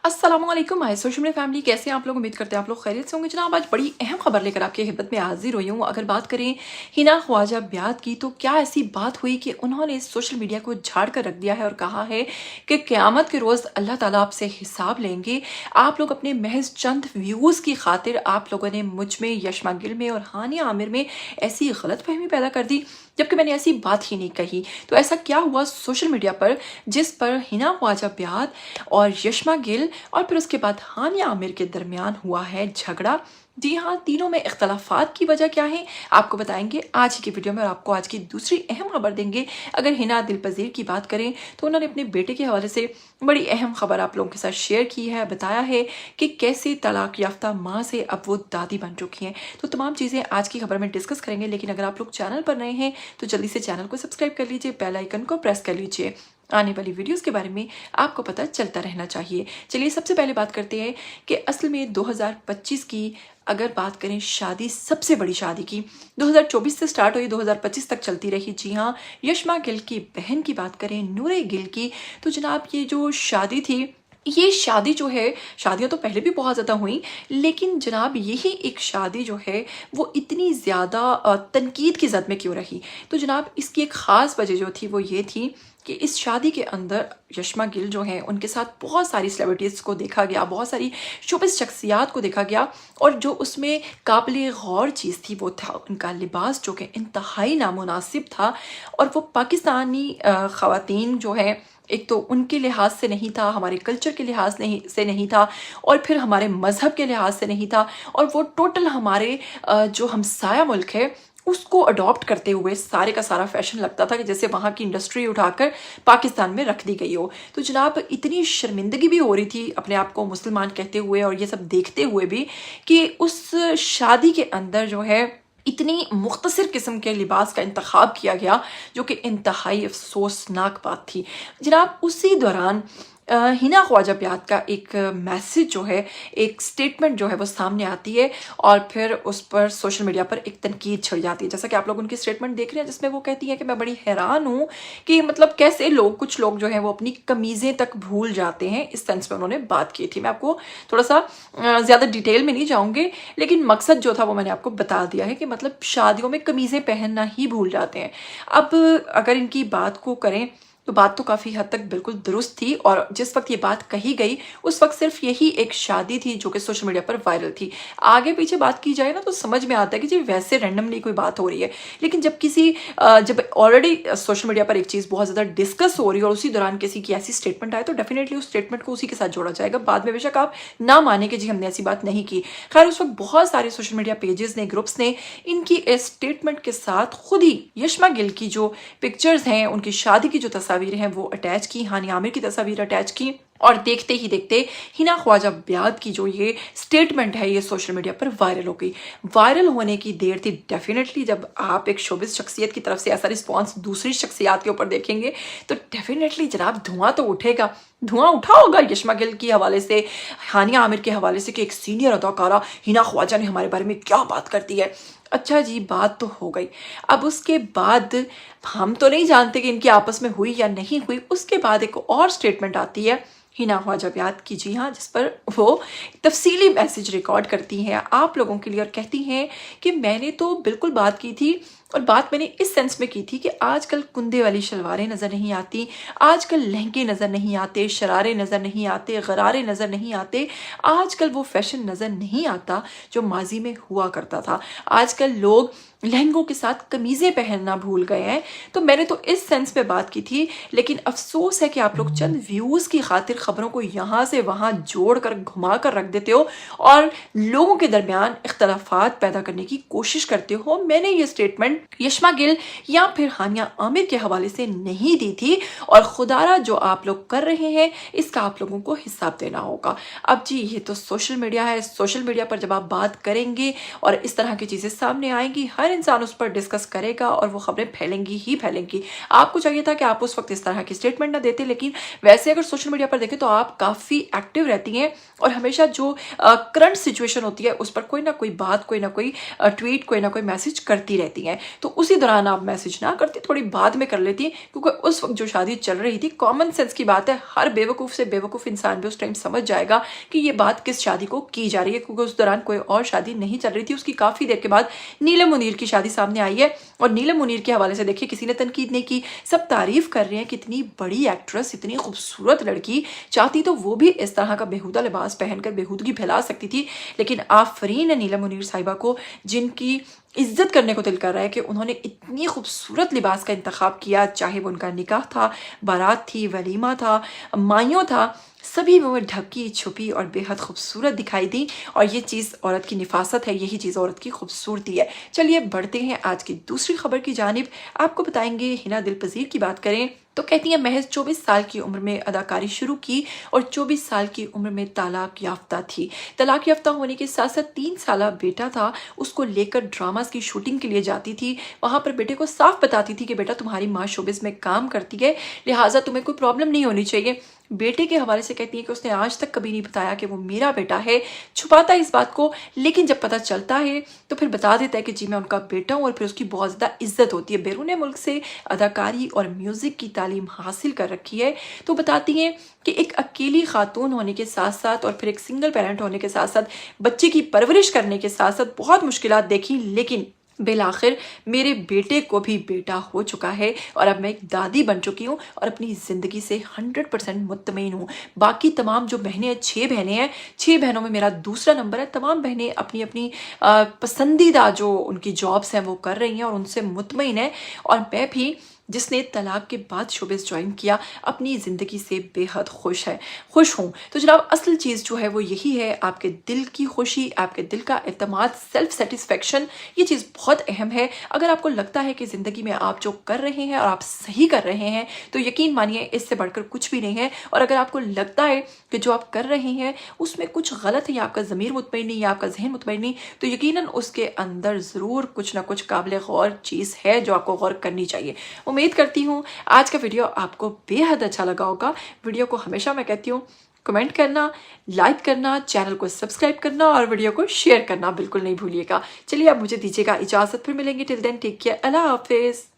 अस्सलाम वालेकुम my social media family, कैसे हैं आप लोग। उम्मीद करते हैं आप लोग खैरियत से होंगे। जनाब आज बड़ी अहम खबर लेकर आपकी खिदमत में हाजिर हुई हूँ। अगर बात करें हिना ख्वाजा ब्याद की, तो क्या ऐसी बात हुई कि उन्होंने सोशल मीडिया को झाड़ कर रख दिया है और कहा है कि क़यामत के रोज़ अल्लाह ताला आपसे हिसाब लेंगे। आप लोग अपने महज चंद व्यूज़ की खातिर आप लोगों ने मुझ में, यशमा गिल में और हानिया आमिर में ऐसी गलतफहमी पैदा कर दी, जबकि मैंने ऐसी बात ही नहीं कही। तो ऐसा क्या हुआ सोशल मीडिया पर जिस पर हिना ख्वाजा ब्याद और यशमा गिल और फिर उसके बाद हानिया आमिर के दरमियान हुआ है झगड़ा। जी हाँ, तीनों में इख्तलाफात की वजह क्या है आपको बताएंगे आज की वीडियो में, और आपको आज की दूसरी अहम खबर देंगे। अगर हिना दिलपजीर की बात करें तो उन्होंने अपने बेटे के हवाले से बड़ी अहम खबर आप लोगों के साथ शेयर की है। बताया है कि कैसे तलाक याफ्ता माँ से अब वो दादी बन चुकी हैं। तो तमाम चीज़ें आज की खबर में डिस्कस करेंगे। लेकिन अगर आप लोग चैनल पर नए हैं तो जल्दी से चैनल को सब्सक्राइब कर लीजिए, बेल आइकन को प्रेस कर लीजिए। आने वाली वीडियोस के बारे में आपको पता चलता रहना चाहिए। चलिए सबसे पहले बात करते हैं कि असल में 2025 की अगर बात करें शादी, सबसे बड़ी शादी की 2024 से स्टार्ट हुई, 2025 तक चलती रही। जी हाँ, यशमा गिल की बहन की बात करें, नूरे गिल की, तो जनाब ये जो शादी थी, ये शादी जो है, शादियाँ तो पहले भी बहुत ज़्यादा हुई, लेकिन जनाब यही एक शादी जो है वो इतनी ज़्यादा तनकीद की ज़द में क्यों रही। तो जनाब इसकी एक ख़ास वजह जो थी वो ये थी कि इस शादी के अंदर यशमा गिल जो हैं उनके साथ बहुत सारी सेलिब्रिटीज़ को देखा गया, बहुत सारी शोबिस शख्सियात को देखा गया, और जो उसमें काबिल गौर चीज़ थी वो था उनका लिबास, जो कि इंतहाई नामुनासिब था। और वो पाकिस्तानी ख़वातीन जो है, एक तो उनके लिहाज से नहीं था, हमारे कल्चर के लिहाज से नहीं था, और फिर हमारे मज़हब के लिहाज से नहीं था, और वो टोटल हमारे जो हमसाया मुल्क है उसको अडॉप्ट करते हुए सारे का सारा फैशन लगता था कि जैसे वहाँ की इंडस्ट्री उठाकर पाकिस्तान में रख दी गई हो। तो जनाब इतनी शर्मिंदगी भी हो रही थी अपने आप को मुसलमान कहते हुए और ये सब देखते हुए भी, कि उस शादी के अंदर जो है इतनी मुख्तसर किस्म के लिबास का इंतखाब किया गया, जो कि इंतहाई अफसोसनाक बात थी। जनाब उसी दौरान हिना ख्वाजा ब्याद का एक मैसेज जो है, एक स्टेटमेंट जो है वो सामने आती है, और फिर उस पर सोशल मीडिया पर एक तनकीद छिड़ जाती है। जैसा कि आप लोग उनकी स्टेटमेंट देख रहे हैं, जिसमें वो कहती हैं कि मैं बड़ी हैरान हूँ कि मतलब कैसे लोग, कुछ लोग जो हैं वो अपनी कमीज़ें तक भूल जाते हैं। इस सेंस में उन्होंने बात की थी। मैं आपको थोड़ा सा ज़्यादा डिटेल में नहीं जाऊँगी, लेकिन मकसद जो था वो मैंने आपको बता दिया है कि मतलब शादियों में कमीज़ें पहनना ही भूल जाते हैं। अब अगर इनकी बात को करें तो बात तो काफ़ी हद तक बिल्कुल दुरुस्त थी, और जिस वक्त ये बात कही गई उस वक्त सिर्फ यही एक शादी थी जो कि सोशल मीडिया पर वायरल थी। आगे पीछे बात की जाए ना तो समझ में आता है कि जी वैसे रैंडमली कोई बात हो रही है, लेकिन जब ऑलरेडी सोशल मीडिया पर एक चीज़ बहुत ज़्यादा डिस्कस हो रही है और उसी दौरान किसी की ऐसी स्टेटमेंट आए, तो डेफिनेटली उस स्टेटमेंट को उसी के साथ जोड़ा जाएगा। बाद में बेशक आप ना माने कि जी हमने ऐसी बात नहीं की। खैर उस वक्त बहुत सारे सोशल मीडिया पेजेस ने, ग्रुप्स ने इनकी इस स्टेटमेंट के साथ खुद ही यशमा गिल की जो पिक्चर्स हैं, उनकी शादी की जो तस्वीरें हैं वो अटैच की, हानिया आमिर की तस्वीर अटैच की, और देखते ही देखते हिना ख्वाजा ब्याद की जो ये स्टेटमेंट है ये सोशल मीडिया पर वायरल हो गई। वायरल होने की देर थी डेफिनेटली। जब आप एक शोबिस शख्सियत की तरफ से ऐसा रिस्पॉन्स दूसरी शख्सियात के ऊपर देखेंगे तो डेफिनेटली जनाब धुआं तो उठेगा। धुआं उठा होगा यशमा गिल के हवाले से, हानिया आमिर के हवाले से, कि एक सीनियर अदाकारा हिना ख्वाजा ने हमारे बारे में क्या बात करती है। अच्छा जी, बात तो हो गई। अब उसके बाद हम तो नहीं जानते कि इनकी आपस में हुई या नहीं हुई। उसके बाद एक और स्टेटमेंट आती है हिना ख्वाजा ब्याद की, जी हाँ, जिस पर वो तफसीली मैसेज रिकॉर्ड करती हैं आप लोगों के लिए और कहती हैं कि मैंने तो बिल्कुल बात की थी, और बात मैंने इस सेंस में की थी कि आजकल कुंदे वाली शलवारें नज़र नहीं आती, आजकल लहंगे नज़र नहीं आते, शरारे नज़र नहीं आते, गरारे नज़र नहीं आते, आजकल वो फैशन नज़र नहीं आता जो माजी में हुआ करता था। आजकल लोग लहंगों के साथ कमीज़ें पहनना भूल गए हैं। तो मैंने तो इस सेंस में बात की थी, लेकिन अफसोस है कि आप लोग चंद व्यूज़ की खातिर ख़बरों को यहाँ से वहाँ जोड़ कर घुमा कर रख देते हो और लोगों के दरमियान इख्तलाफात पैदा करने की कोशिश करते हो। मैंने ये स्टेटमेंट यशमा गिल या फिर हानिया आमिर के हवाले से नहीं दी थी, और खुदारा जो आप लोग कर रहे हैं इसका आप लोगों को हिसाब देना होगा। अब जी ये तो सोशल मीडिया है, सोशल मीडिया पर जब आप बात करेंगे और इस तरह की चीज़ें सामने आएंगी, हर इंसान उस पर डिस्कस करेगा और वो खबरें फैलेंगी ही फैलेंगी। आपको चाहिए था कि आप उस वक्त इस तरह की स्टेटमेंट ना देते, लेकिन वैसे अगर सोशल मीडिया पर देखें तो आप काफ़ी एक्टिव रहती हैं और हमेशा जो करंट सिचुएशन होती है उस पर कोई ना कोई बात, कोई ना कोई ट्वीट, कोई ना कोई मैसेज करती रहती हैं। तो उसी दौरान आप मैसेज ना करती, थोड़ी बाद में कर लेती, क्योंकि उस वक्त जो शादी चल रही थी, कॉमन सेंस की बात है, हर बेवकूफ़ से बेवकूफ़ इंसान भी उस टाइम समझ जाएगा कि ये बात किस शादी को की जा रही है, क्योंकि उस दौरान कोई और शादी नहीं चल रही थी। उसकी काफ़ी देर के बाद नीलम मुनीर की शादी सामने आई है और नीलम मुनीर के हवाले से देखिए किसी ने तनकीद नहीं की, सब तारीफ कर रहे हैं कि इतनी बड़ी एक्ट्रेस, इतनी खूबसूरत लड़की, चाहती तो वो भी इस तरह का बेहुदा लिबास पहनकर बेहूदगी फैला सकती थी। लेकिन आफरीन है नीलम मुनीर साहिबा को, जिनकी इज्जत करने को दिल कर रहा है कि उन्होंने इतनी खूबसूरत लिबास का इंतखाब किया, चाहे वो उनका निकाह था, बारात थी, वलीमा था, माइयों था, सभी में वो ढकी छुपी और बेहद खूबसूरत दिखाई दी। और ये चीज़ औरत की निफासत है, यही चीज़ औरत की खूबसूरती है। चलिए बढ़ते हैं आज की दूसरी खबर की जानिब। आपको बताएंगे हिना दिल पजीर की बात करें तो कहती है महज 24 साल की उम्र में अदाकारी शुरू की और 24 साल की उम्र में तलाक याफ्ता थी। तलाक याफ्ता होने के साथ साथ 3 साल बेटा था, उसको लेकर ड्रामास की शूटिंग के लिए जाती थी। वहाँ पर बेटे को साफ बताती थी कि बेटा तुम्हारी माँ शोबिस में काम करती है, लिहाजा तुम्हें कोई प्रॉब्लम नहीं होनी चाहिए। बेटे के हवाले से कहती है कि उसने आज तक कभी नहीं बताया कि वो मेरा बेटा है, छुपाता है इस बात को, लेकिन जब पता चलता है तो फिर बता देता है कि जी मैं उनका बेटा हूँ, और फिर उसकी बहुत ज़्यादा इज्जत होती है। बैरून मुल्क से अदाकारी और म्यूज़िक की तालीम हासिल कर रखी है। तो बताती हैं कि एक अकेली खातून होने के साथ साथ और फिर एक सिंगल पेरेंट होने के साथ साथ बच्चे की परवरिश करने के साथ साथ बहुत मुश्किलात देखी, लेकिन बिलाखिर मेरे बेटे को भी बेटा हो चुका है और अब मैं एक दादी बन चुकी हूँ और अपनी ज़िंदगी से 100% मुतमईन हूँ। बाकी तमाम जो बहनें हैं, 6 बहनें हैं, 6 बहनों में मेरा दूसरा नंबर है। तमाम बहनें अपनी अपनी पसंदीदा जो उनकी जॉब्स हैं वो कर रही हैं और उनसे मुतमईन है, और मैं भी जिसने तलाक के बाद शोबिस ज्वाइन किया अपनी ज़िंदगी से बेहद खुश हूँ। तो जनाब असल चीज़ जो है वो यही है, आपके दिल की खुशी, आपके दिल का एतमाद, सेल्फ सेटिस्फेक्शन, ये चीज़ बहुत अहम है। अगर आपको लगता है कि ज़िंदगी में आप जो कर रहे हैं और आप सही कर रहे हैं तो यकीन मानिए इससे बढ़कर कुछ भी नहीं है। और अगर आपको लगता है कि जो आप कर रहे हैं उसमें कुछ गलत है, या आपका ज़मीर मुतमईन नहीं, या आपका जहन मुतमईन नहीं, तो यकीनन उसके अंदर ज़रूर कुछ ना कुछ काबिल गौर चीज़ है जो आपको गौर करनी चाहिए। उम्मीद करती हूँ आज का वीडियो आपको बेहद अच्छा लगा होगा। वीडियो को हमेशा मैं कहती हूँ कमेंट करना, लाइक करना, चैनल को सब्सक्राइब करना और वीडियो को शेयर करना बिल्कुल नहीं भूलिएगा। चलिए अब मुझे दीजिएगा इजाज़त, फिर मिलेंगे। टिल देन टेक केयर, अल्लाह हाफिज़।